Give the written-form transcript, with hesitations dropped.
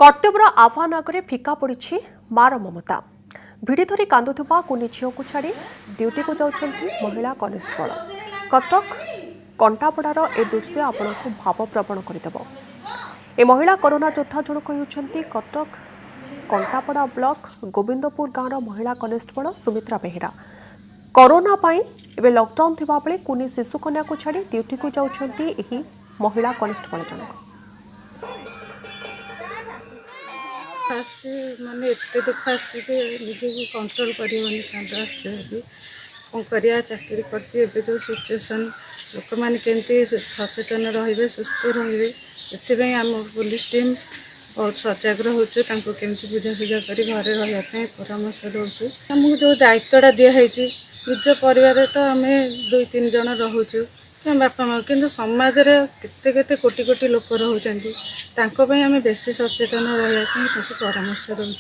कर्तव्यर आह्वान आगे फिका पड़ी मार ममता भिड़ी धरी कांदुवा कुनी झील को छाड़ी ड्यूटी को जाउछंती महिला कनेस्टेबल। कटक कंटापड़ार ए दृश्य आपण को भावप्रवण करदेव। ए महिला कोरोना योद्धा जनक होउछंती कटक कंटापड़ा ब्लॉक गोविंदपुर गाँवर महिला कनेस्टेबल सुमित्रा बेहेरा। कोरोना पाई एबे लॉकडाउन थिबा बेले कुनी शिशु कन्या को छाड़ी ड्यूटी को जाउछंती एही महिला कनेस्टेबल जनक। माने एत दुख आजे निजे को कंट्रोल करनी कांद कौन करा चाकरी कर जो सिचुएसन लोक मैंने केमती सचेतन रे सुस्थ रे से आम पुलिस टीम बहुत सजग रोचु केमती बुझाखुझा कर घरे रही परामर्श दूसरी आमको जो दायित्वटा दिखाई निज परिवार तो आम 2-3 जन रोचु बापा माँ कि समाज में केते कोटी कोटी लोक रोचान आम बेसी सचेतन रही परामर्श दूँ।